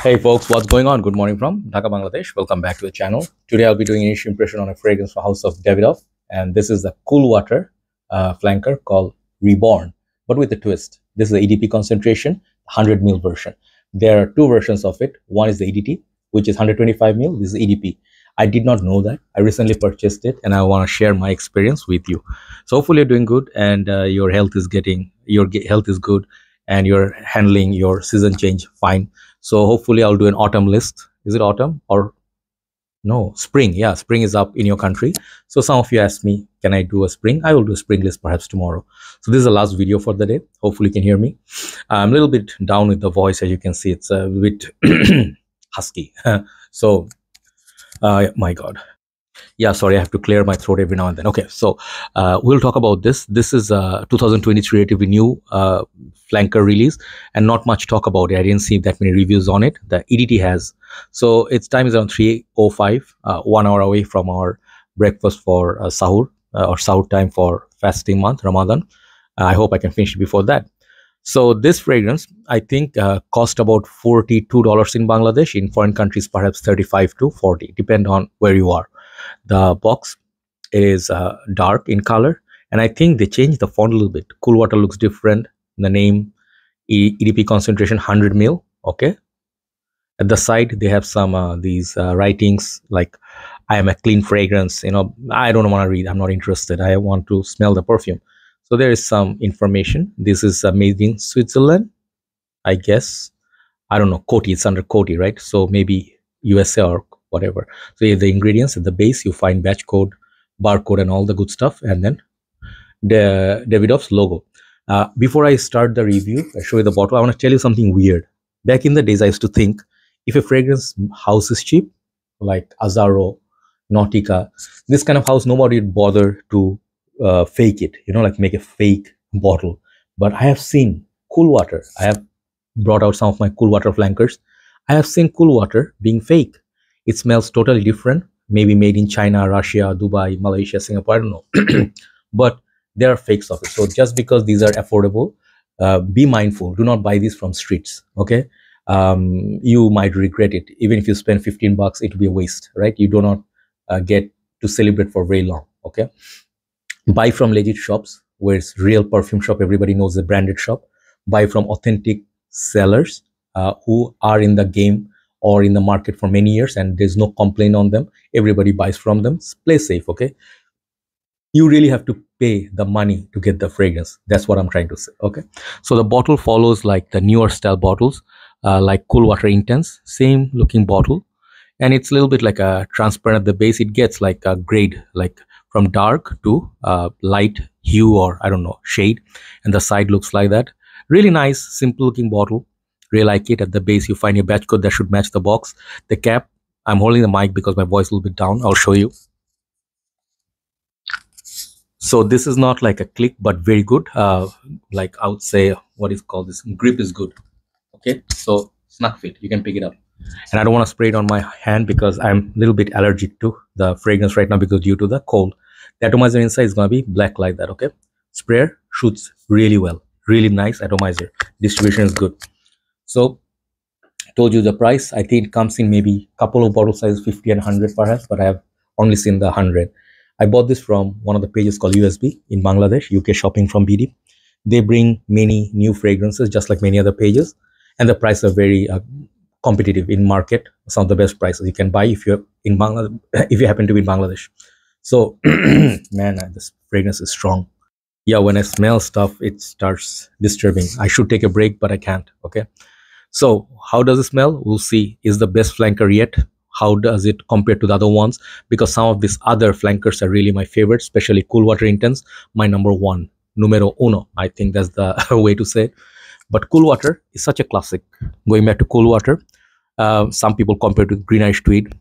Hey folks, what's going on? Good morning from Dhaka, Bangladesh. Welcome back to the channel. Today I'll be doing an initial impression on a fragrance from House of Davidoff, and this is the cool water flanker called Reborn, but with a twist. This is the EDP concentration, 100 ml version. There are two versions of it. One is the EDT, which is 125 ml. This is EDP. I did not know that. I recently purchased it, and I want to share my experience with you. So hopefully you're doing good, and your health is good, and you're handling your season change fine. So hopefully I'll do an autumn list. Is it autumn or no? Spring. Yeah, spring is up in your country. So some of you asked me, can I do a spring? I will do a spring list perhaps tomorrow. So this is the last video for the day. Hopefully you can hear me. I'm a little bit down with the voice. As you can see, it's a bit husky. So, my God. Yeah, sorry, I have to clear my throat every now and then. Okay, so we'll talk about this. This is a 2023 relatively new flanker release, and not much talk about it. I didn't see that many reviews on it. The EDT has. So its time is around 3:05, 1 hour away from our breakfast for sahur, or sahur time for fasting month, Ramadan. I hope I can finish it before that. So this fragrance, I think, cost about $42 in Bangladesh. In foreign countries, perhaps 35 to 40, depend on where you are. The box is dark in color, and I think they changed the font a little bit. Cool water looks different. The name EDP concentration 100 ml. Okay, at the side they have some these writings like I am a clean fragrance. I don't want to read. I'm not interested. I want to smell the perfume. So there is some information. This is made in Switzerland, I guess. I don't know. Coty. It's under Coty, right? So maybe USA or whatever. So the ingredients at the base, you find batch code, barcode, and all the good stuff, and then the Davidoff's logo. Before I start the review, I show you the bottle. I want to tell you something weird. Back in the days, I used to think if a fragrance house is cheap, like Azzaro, Nautica, this kind of house, nobody would bother to fake it, like make a fake bottle. But I have seen cool water. I have brought out some of my cool water flankers. I have seen cool water being fake. It smells totally different, maybe made in China, Russia, Dubai, Malaysia, Singapore, I don't know. But there are fakes of it. So just because these are affordable, be mindful. Do not buy these from streets, okay? You might regret it. Even if you spend 15 bucks, it will be a waste, right? You do not get to celebrate for very long, okay? Buy from legit shops where it's real perfume shop. Everybody knows the branded shop. Buy from authentic sellers who are in the game or in the market for many years, and there's no complaint on them. Everybody buys from them. Play safe, okay? You really have to pay the money to get the fragrance. That's what I'm trying to say, okay? So the bottle follows like the newer style bottles, like Cool Water Intense, same looking bottle. And it's a little bit like a transparent at the base. It gets like a grade, like from dark to light hue, or I don't know, shade. And the side looks like that. Really nice, simple looking bottle. Really like it. At the base, you find your batch code that should match the box. The cap, I'm holding the mic because my voice is a little bit down. I'll show you. So this is not like a click, but very good. Like I would say, what is called this? Grip is good. Okay, so snug fit. You can pick it up. And I don't want to spray it on my hand because I'm a little bit allergic to the fragrance right now because due to the cold. The atomizer inside is going to be black like that, okay? Sprayer shoots really well. Really nice atomizer. Distribution is good. So I told you the price. I think it comes in maybe a couple of bottle sizes, 50 and 100 perhaps, but I have only seen the 100. I bought this from one of the pages called USB in Bangladesh, UK shopping from BD. They bring many new fragrances just like many other pages, and the prices are very competitive in market. Some of the best prices you can buy if you're in Bangladesh, if you happen to be in Bangladesh. So man, this fragrance is strong. Yeah, when I smell stuff, it starts disturbing. I should take a break, but I can't, okay? So how does it smell? We'll see. Is the best flanker yet? How does it compare to the other ones? Because some of these other flankers are really my favorite, especially Cool Water Intense, my number one, numero uno. I think that's the way to say it. But Cool Water is such a classic. Going back to Cool Water, some people compare to Green Irish Tweed,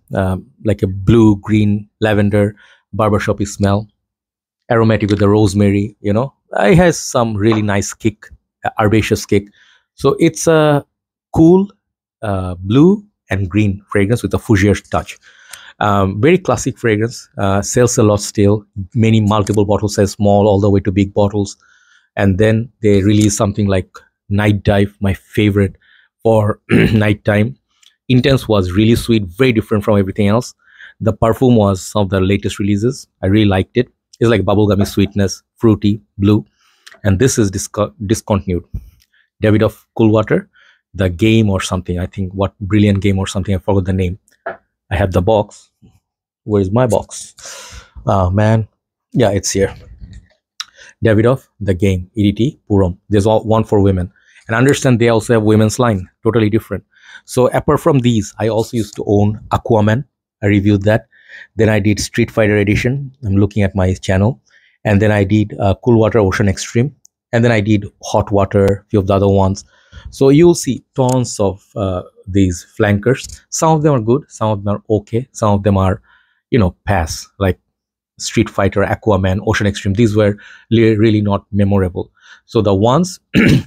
like a blue, green, lavender, barbershop smell, aromatic with the rosemary, It has some really nice kick, herbaceous kick. So it's a cool blue and green fragrance with a fougere touch. Very classic fragrance. Sells a lot still. Many multiple bottle size, small all the way to big bottles. And then they release something like Night Dive, my favorite for nighttime. Intense was really sweet, very different from everything else. The perfume was some of the latest releases. I really liked it. It's like bubblegummy sweetness, fruity, blue. And this is discontinued. Davidoff Cool Water, the game or something. I think what brilliant game or something. I forgot the name. I have the box. Where is my box? Oh man, yeah, it's here. Davidoff, the game, EDT, Purom. There's one for women. And understand they also have women's line, totally different. So apart from these, I also used to own Aquaman. I reviewed that. Then I did Street Fighter Edition. I'm looking at my channel. And then I did Cool Water Ocean Extreme. And then I did Hot Water, few of the other ones. So you'll see tons of these flankers. Some of them are good. Some of them are okay. Some of them are, pass. Like Street Fighter, Aquaman, Ocean Extreme. These were really not memorable. So the ones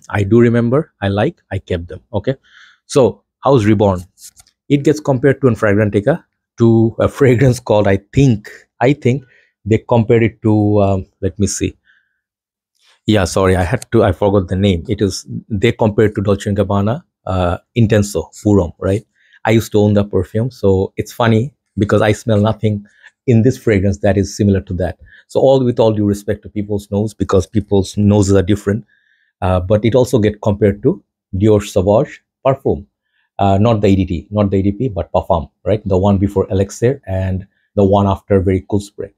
I do remember, I kept them. Okay. So how's Reborn? It gets compared to in Fragrantica to a fragrance called, I think they compared it to, let me see. Yeah, sorry, I forgot the name. They compared to Dolce & Gabbana, Intenso, Purom, right? I used to own the perfume. So it's funny because I smell nothing in this fragrance that is similar to that. So with all due respect to people's nose, because people's noses are different, but it also get compared to Dior Sauvage Parfum, not the EDP, but Parfum, right? The one before Elixir and the one after Very Cool Spray.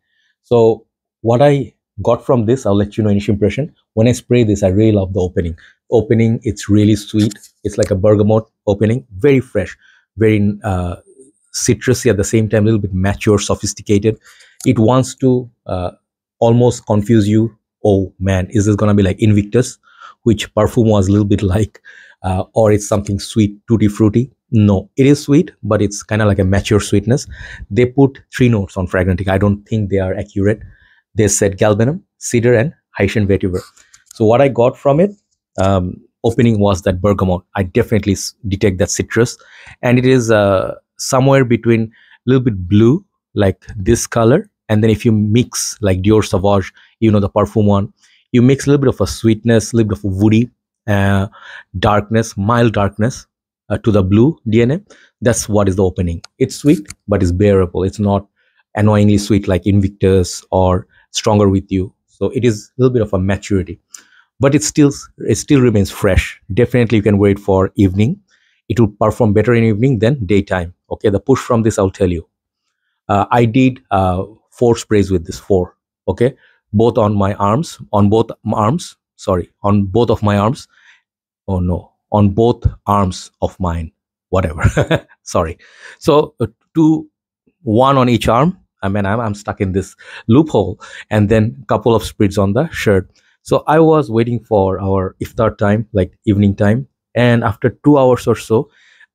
So what I got from this, I'll let you know initial impression. When I spray this, I really love the opening. It's really sweet. It's like a bergamot opening, very fresh, very citrusy at the same time, a little bit mature, sophisticated. It wants to almost confuse you. Oh man, is this gonna be like Invictus, which Perfume was a little bit like, or it's something sweet, tutti frutti? No, it is sweet, but it's kind of like a mature sweetness. They put 3 notes on Fragrantica. I don't think they are accurate. They said galbanum, cedar, and Haitian vetiver. So what I got from it, opening was that bergamot. I definitely detect that citrus, and it is somewhere between a little bit blue, like this color, and then if you mix like Dior Sauvage, the perfume one, you mix a little bit of a sweetness, a little bit of a woody darkness, mild darkness to the blue DNA. That's what is the opening. It's sweet, but it's bearable. It's not annoyingly sweet like Invictus or Stronger With You. So it is a little bit of a maturity, but it still remains fresh. Definitely you can wear it for evening. It will perform better in evening than daytime. Okay, the push from this, I'll tell you. I did 4 sprays with this, 4. Okay, both on my arms, on both of my arms. Oh no, on both arms of mine, whatever. Sorry. So 1 on each arm. I mean, I'm stuck in this loophole, and then couple of sprays on the shirt. So I was waiting for our iftar time, like evening time, and after 2 hours or so,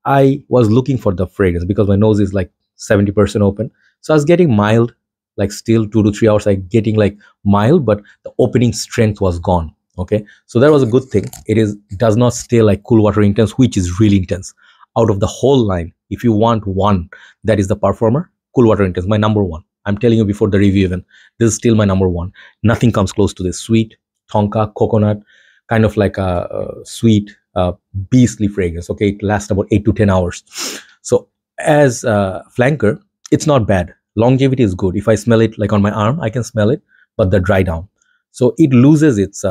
I was looking for the fragrance because my nose is like 70% open. So I was getting mild, like still 2 to 3 hours, like getting like mild, but the opening strength was gone. Okay, so that was a good thing. It does not stay like Cool Water Intense, which is really intense. Out of the whole line, if you want one that is the performer, Cool Water Intense, my number 1. I'm telling you before the review even, this is still my number 1. Nothing comes close to this. Sweet, tonka, coconut, kind of like a sweet, beastly fragrance. Okay, it lasts about 8 to 10 hours. So as a flanker, it's not bad. Longevity is good. If I smell it like on my arm, I can smell it, but the dry down. So it loses its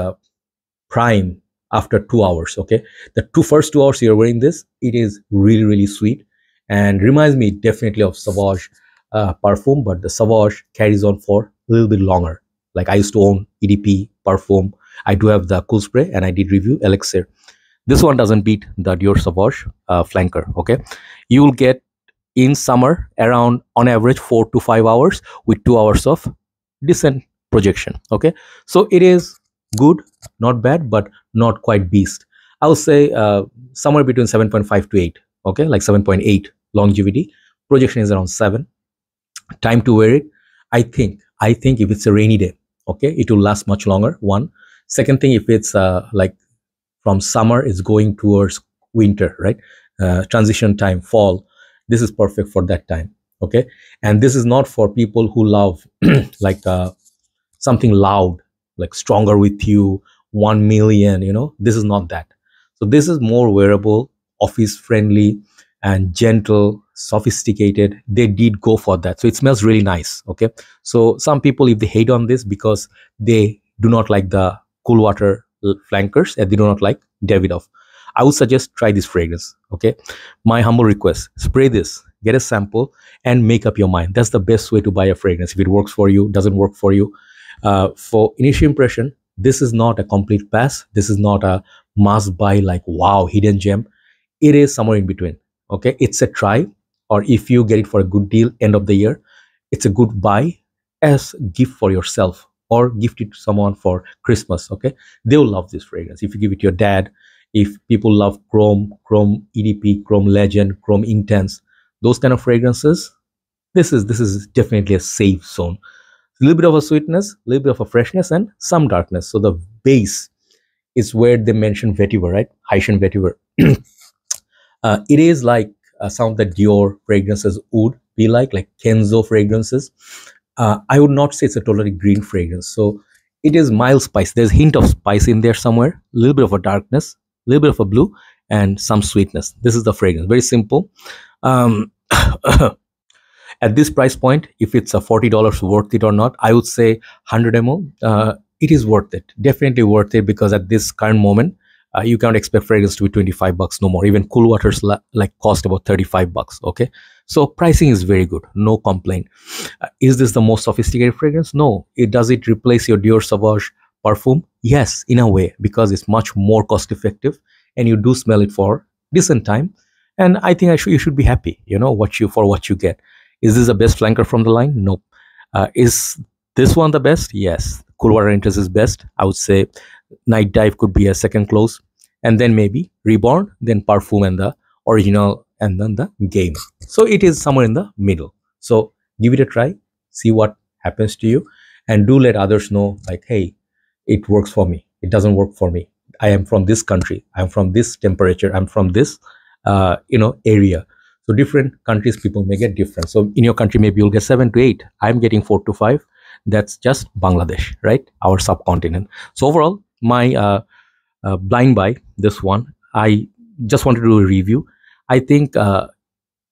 prime after 2 hours. Okay, the first 2 hours you're wearing this, it is really, really sweet and reminds me definitely of Sauvage Parfum, but the Sauvage carries on for a little bit longer. Like I used to own EDP, Parfum. I do have the Cool Spray, and I did review Elixir. This one doesn't beat the Dior Sauvage flanker. Okay, you will get in summer around on average 4 to 5 hours with 2 hours of decent projection. Okay, so it is good, not bad, but not quite beast. I would say somewhere between 7.5 to 8. Okay, like 7.8 longevity. Projection is around 7. Time to wear it, I think if it's a rainy day, okay, it will last much longer. 1. Second thing, if it's like from summer, it's going towards winter, right? Transition time, fall. This is perfect for that time. Okay, and this is not for people who love like something loud, like Stronger With You, 1 million. This is not that. So this is more wearable, office friendly, and gentle, sophisticated. They did go for that. So it smells really nice. Okay. So some people, if they hate on this because they do not like the cool water flankers and they do not like Davidoff, I would suggest try this fragrance. Okay. My humble request, spray this, get a sample and make up your mind. That's the best way to buy a fragrance. If it works for you, doesn't work for you. For initial impression, this is not a complete pass. This is not a must buy like wow, hidden gem. It is somewhere in between. Okay. It's a try, or if you get it for a good deal end of the year, it's a good buy as gift for yourself or gift it to someone for Christmas. Okay. They will love this fragrance. If you give it to your dad, if people love Chrome, Chrome EDP, Chrome Legend, Chrome Intense, those kind of fragrances, this is definitely a safe zone. A little bit of a sweetness, a little bit of a freshness, and some darkness. So the base is where they mention vetiver, right? Haitian vetiver. It is like some of the Dior fragrances would be like Kenzo fragrances. I would not say it's a totally green fragrance. So it is mild spice. There's a hint of spice in there somewhere, a little bit of a darkness, a little bit of a blue, and some sweetness. This is the fragrance. Very simple. At this price point, if it's a $40 worth it or not, I would say 100 ml. It is worth it. Definitely worth it, because at this current moment, you can't expect fragrance to be 25 bucks, no more. Even cool waters like cost about 35 bucks. Okay. So pricing is very good. No complaint. Is this the most sophisticated fragrance? No. Does it replace your Dior Sauvage Parfum? Yes, in a way, because it's much more cost effective and you do smell it for decent time. And I think you should be happy, you know, what you get. Is this the best flanker from the line? Nope. Is this one the best? Yes. Cool Water Interest is best. I would say Night Dive could be a second close, and then maybe Reborn, then Perfume and the original, and then the Game. So it is somewhere in the middle. So give it a try, see what happens to you, and do let others know, like, hey, it works for me, it doesn't work for me. I am from this country, I'm from this temperature, I'm from this area. So different countries, people may get different. So in your country, maybe you'll get 7 to 8. I'm getting 4 to 5. That's just Bangladesh, right? Our subcontinent. So overall, my blind buy, this one, I just wanted to do a review. I think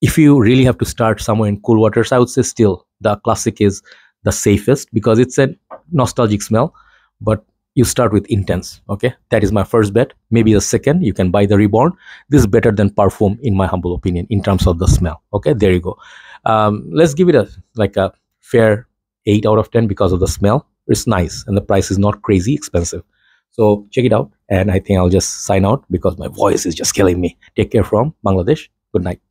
if you really have to start somewhere in cool waters, I would say still the classic is the safest, because it's a nostalgic smell, but you start with Intense. Okay, that is my first bet. Maybe the second, you can buy the Reborn. This is better than Perfume in my humble opinion in terms of the smell. Okay, there you go. Let's give it a fair 8 out of 10 because of the smell. It's nice and the price is not crazy expensive. So check it out, and I think I'll just sign out because my voice is just killing me. Take care from Bangladesh. Good night.